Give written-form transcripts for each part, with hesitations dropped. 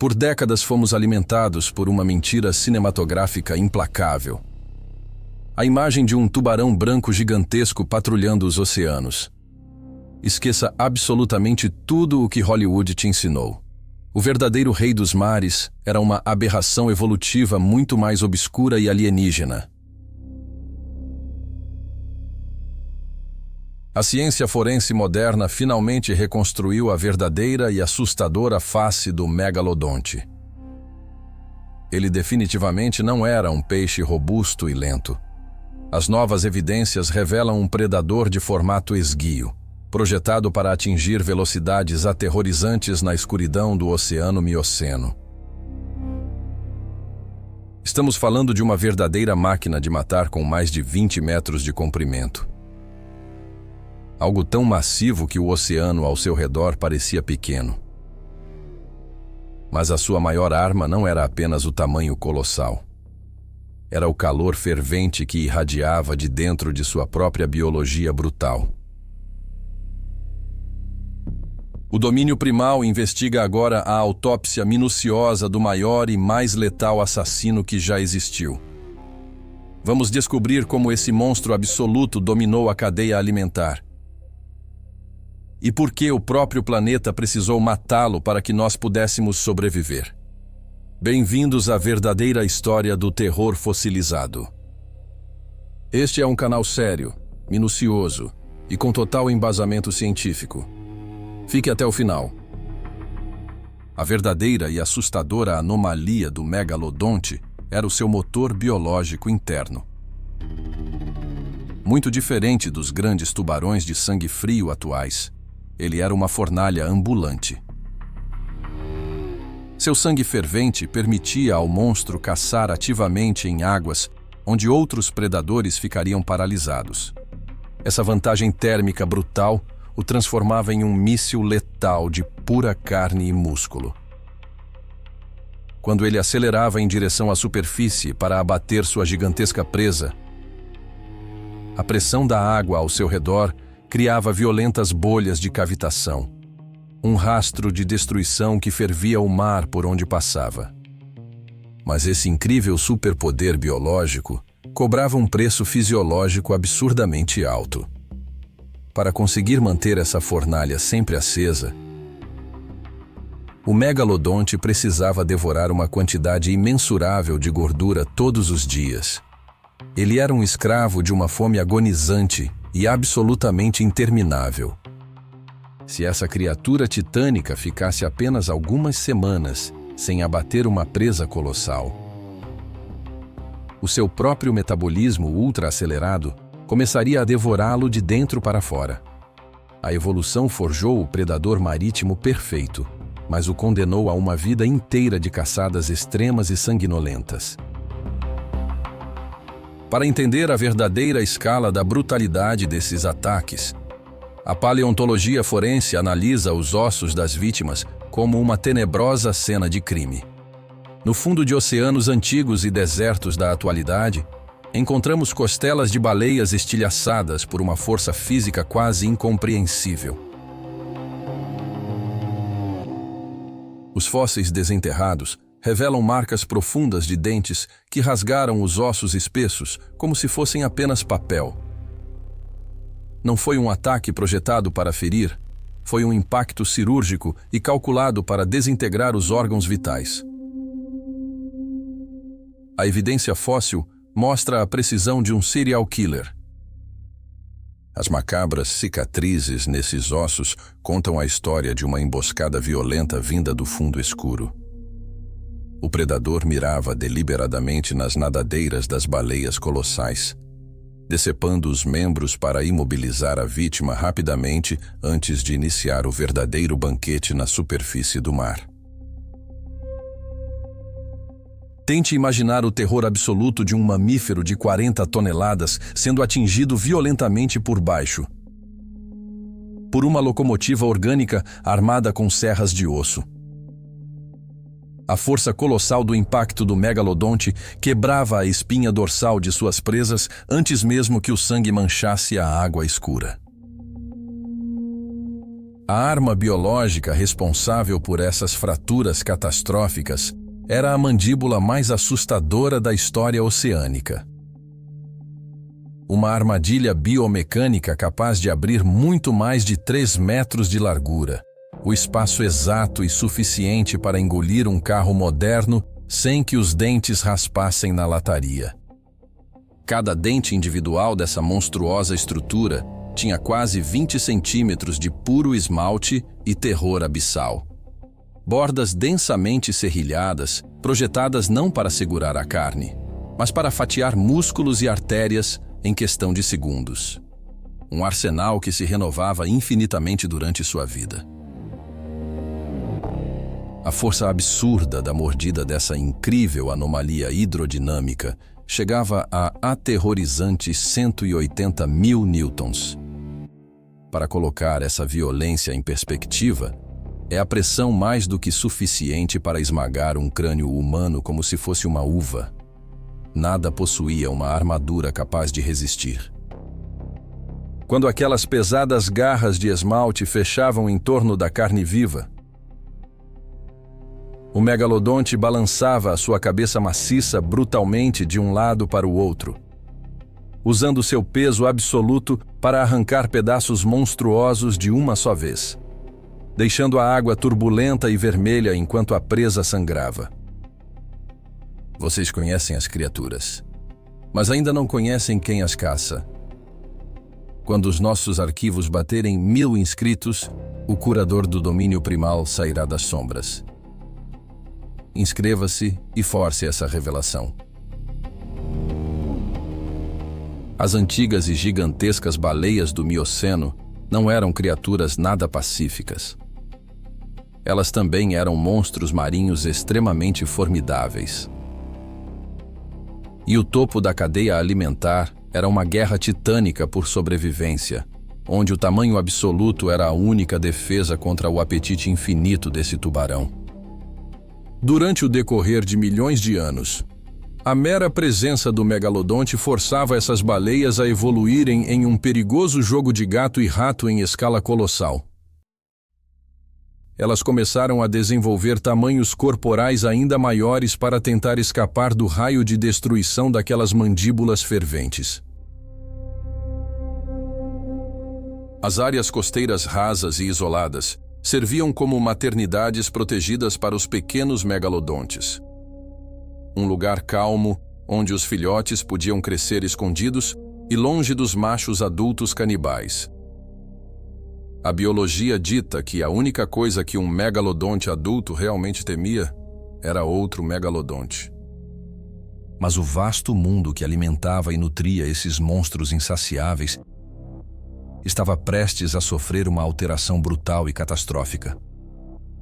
Por décadas fomos alimentados por uma mentira cinematográfica implacável. A imagem de um tubarão branco gigantesco patrulhando os oceanos. Esqueça absolutamente tudo o que Hollywood te ensinou. O verdadeiro rei dos mares era uma aberração evolutiva muito mais obscura e alienígena. A ciência forense moderna finalmente reconstruiu a verdadeira e assustadora face do megalodonte. Ele definitivamente não era um peixe robusto e lento. As novas evidências revelam um predador de formato esguio, projetado para atingir velocidades aterrorizantes na escuridão do Oceano Mioceno. Estamos falando de uma verdadeira máquina de matar com mais de 20 metros de comprimento. Algo tão massivo que o oceano ao seu redor parecia pequeno. Mas a sua maior arma não era apenas o tamanho colossal. Era o calor fervente que irradiava de dentro de sua própria biologia brutal. O domínio primal investiga agora a autópsia minuciosa do maior e mais letal assassino que já existiu. Vamos descobrir como esse monstro absoluto dominou a cadeia alimentar. E por que o próprio planeta precisou matá-lo para que nós pudéssemos sobreviver. Bem-vindos à verdadeira história do terror fossilizado. Este é um canal sério, minucioso e com total embasamento científico. Fique até o final. A verdadeira e assustadora anomalia do megalodonte era o seu motor biológico interno. Muito diferente dos grandes tubarões de sangue frio atuais, ele era uma fornalha ambulante. Seu sangue fervente permitia ao monstro caçar ativamente em águas onde outros predadores ficariam paralisados. Essa vantagem térmica brutal o transformava em um míssil letal de pura carne e músculo. Quando ele acelerava em direção à superfície para abater sua gigantesca presa, a pressão da água ao seu redor criava violentas bolhas de cavitação, um rastro de destruição que fervia o mar por onde passava. Mas esse incrível superpoder biológico cobrava um preço fisiológico absurdamente alto. Para conseguir manter essa fornalha sempre acesa, o megalodonte precisava devorar uma quantidade imensurável de gordura todos os dias. Ele era um escravo de uma fome agonizante e absolutamente interminável. Se essa criatura titânica ficasse apenas algumas semanas sem abater uma presa colossal, o seu próprio metabolismo ultra-acelerado começaria a devorá-lo de dentro para fora. A evolução forjou o predador marítimo perfeito, mas o condenou a uma vida inteira de caçadas extremas e sanguinolentas. Para entender a verdadeira escala da brutalidade desses ataques, a paleontologia forense analisa os ossos das vítimas como uma tenebrosa cena de crime. No fundo de oceanos antigos e desertos da atualidade, encontramos costelas de baleias estilhaçadas por uma força física quase incompreensível. Os fósseis desenterrados revelam marcas profundas de dentes que rasgaram os ossos espessos como se fossem apenas papel. Não foi um ataque projetado para ferir, foi um impacto cirúrgico e calculado para desintegrar os órgãos vitais. A evidência fóssil mostra a precisão de um serial killer. As macabras cicatrizes nesses ossos contam a história de uma emboscada violenta vinda do fundo escuro. O predador mirava deliberadamente nas nadadeiras das baleias colossais, decepando os membros para imobilizar a vítima rapidamente antes de iniciar o verdadeiro banquete na superfície do mar. Tente imaginar o terror absoluto de um mamífero de 40 toneladas sendo atingido violentamente por baixo por uma locomotiva orgânica armada com serras de osso. A força colossal do impacto do megalodonte quebrava a espinha dorsal de suas presas antes mesmo que o sangue manchasse a água escura. A arma biológica responsável por essas fraturas catastróficas era a mandíbula mais assustadora da história oceânica. Uma armadilha biomecânica capaz de abrir muito mais de 3 metros de largura, o espaço exato e suficiente para engolir um carro moderno sem que os dentes raspassem na lataria. Cada dente individual dessa monstruosa estrutura tinha quase 20 centímetros de puro esmalte e terror abissal. Bordas densamente serrilhadas, projetadas não para segurar a carne, mas para fatiar músculos e artérias em questão de segundos. Um arsenal que se renovava infinitamente durante sua vida. A força absurda da mordida dessa incrível anomalia hidrodinâmica chegava a aterrorizantes 180 mil newtons. Para colocar essa violência em perspectiva, é a pressão mais do que suficiente para esmagar um crânio humano como se fosse uma uva. Nada possuía uma armadura capaz de resistir. Quando aquelas pesadas garras de esmalte fechavam em torno da carne viva, o megalodonte balançava a sua cabeça maciça brutalmente de um lado para o outro, usando seu peso absoluto para arrancar pedaços monstruosos de uma só vez, deixando a água turbulenta e vermelha enquanto a presa sangrava. Vocês conhecem as criaturas, mas ainda não conhecem quem as caça. Quando os nossos arquivos baterem 1000 inscritos, o curador do domínio primal sairá das sombras. Inscreva-se e force essa revelação. As antigas e gigantescas baleias do Mioceno não eram criaturas nada pacíficas. Elas também eram monstros marinhos extremamente formidáveis. E o topo da cadeia alimentar era uma guerra titânica por sobrevivência, onde o tamanho absoluto era a única defesa contra o apetite infinito desse tubarão. Durante o decorrer de milhões de anos, a mera presença do megalodonte forçava essas baleias a evoluírem em um perigoso jogo de gato e rato em escala colossal. Elas começaram a desenvolver tamanhos corporais ainda maiores para tentar escapar do raio de destruição daquelas mandíbulas ferventes. As áreas costeiras rasas e isoladas serviam como maternidades protegidas para os pequenos megalodontes. Um lugar calmo, onde os filhotes podiam crescer escondidos e longe dos machos adultos canibais. A biologia dita que a única coisa que um megalodonte adulto realmente temia era outro megalodonte. Mas o vasto mundo que alimentava e nutria esses monstros insaciáveis estava prestes a sofrer uma alteração brutal e catastrófica.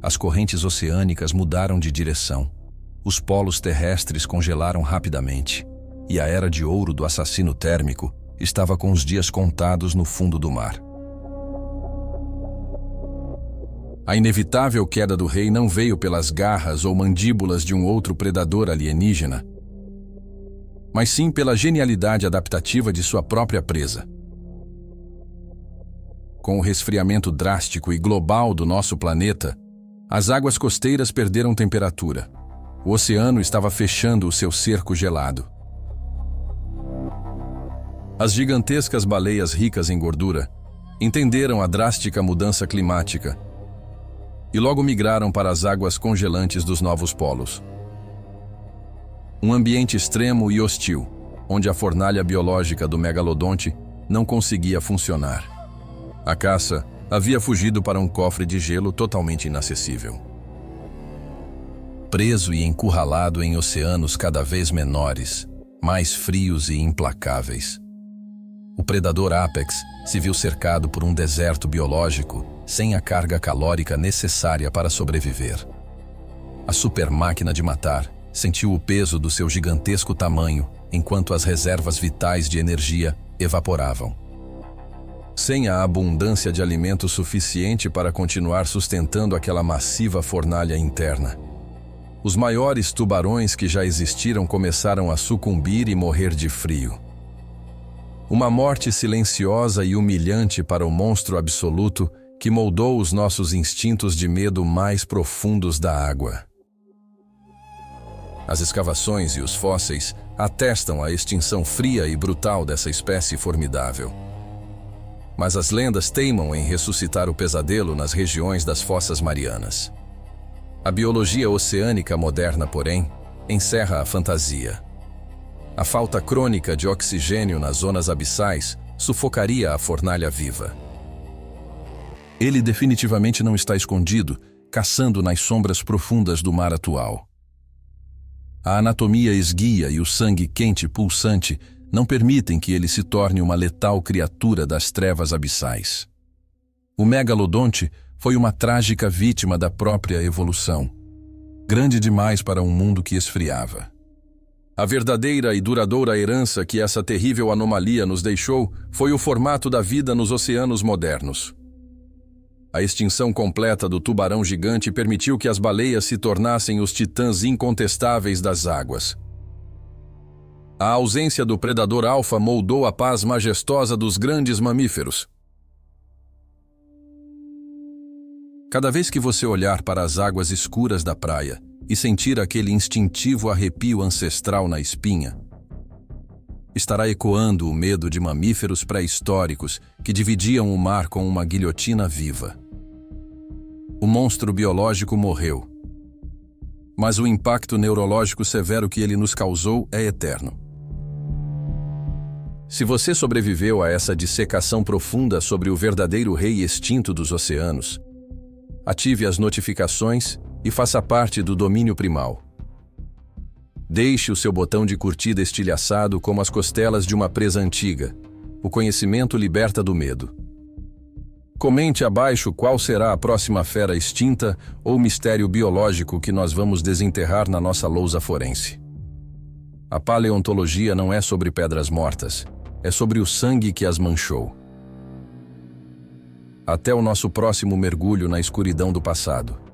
As correntes oceânicas mudaram de direção. Os polos terrestres congelaram rapidamente, e a era de ouro do assassino térmico estava com os dias contados no fundo do mar. A inevitável queda do rei não veio pelas garras ou mandíbulas de um outro predador alienígena, mas sim pela genialidade adaptativa de sua própria presa. Com o resfriamento drástico e global do nosso planeta, as águas costeiras perderam temperatura. O oceano estava fechando o seu cerco gelado. As gigantescas baleias ricas em gordura entenderam a drástica mudança climática e logo migraram para as águas congelantes dos novos polos. Um ambiente extremo e hostil, onde a fornalha biológica do megalodonte não conseguia funcionar. A caça havia fugido para um cofre de gelo totalmente inacessível. Preso e encurralado em oceanos cada vez menores, mais frios e implacáveis, o predador Apex se viu cercado por um deserto biológico sem a carga calórica necessária para sobreviver. A supermáquina de matar sentiu o peso do seu gigantesco tamanho enquanto as reservas vitais de energia evaporavam. Sem a abundância de alimento suficiente para continuar sustentando aquela massiva fornalha interna, os maiores tubarões que já existiram começaram a sucumbir e morrer de frio. Uma morte silenciosa e humilhante para o monstro absoluto que moldou os nossos instintos de medo mais profundos da água. As escavações e os fósseis atestam a extinção fria e brutal dessa espécie formidável. Mas as lendas teimam em ressuscitar o pesadelo nas regiões das fossas marianas. A biologia oceânica moderna, porém, encerra a fantasia. A falta crônica de oxigênio nas zonas abissais sufocaria a fornalha viva. Ele definitivamente não está escondido, caçando nas sombras profundas do mar atual. A anatomia esguia e o sangue quente pulsante não permitem que ele se torne uma letal criatura das trevas abissais. O megalodonte foi uma trágica vítima da própria evolução, grande demais para um mundo que esfriava. A verdadeira e duradoura herança que essa terrível anomalia nos deixou foi o formato da vida nos oceanos modernos. A extinção completa do tubarão gigante permitiu que as baleias se tornassem os titãs incontestáveis das águas. A ausência do predador alfa moldou a paz majestosa dos grandes mamíferos. Cada vez que você olhar para as águas escuras da praia e sentir aquele instintivo arrepio ancestral na espinha, estará ecoando o medo de mamíferos pré-históricos que dividiam o mar com uma guilhotina viva. O monstro biológico morreu, mas o impacto neurológico severo que ele nos causou é eterno. Se você sobreviveu a essa dissecação profunda sobre o verdadeiro rei extinto dos oceanos, ative as notificações e faça parte do domínio primal. Deixe o seu botão de curtida estilhaçado como as costelas de uma presa antiga. O conhecimento liberta do medo. Comente abaixo qual será a próxima fera extinta ou mistério biológico que nós vamos desenterrar na nossa lousa forense. A paleontologia não é sobre pedras mortas, é sobre o sangue que as manchou. Até o nosso próximo mergulho na escuridão do passado.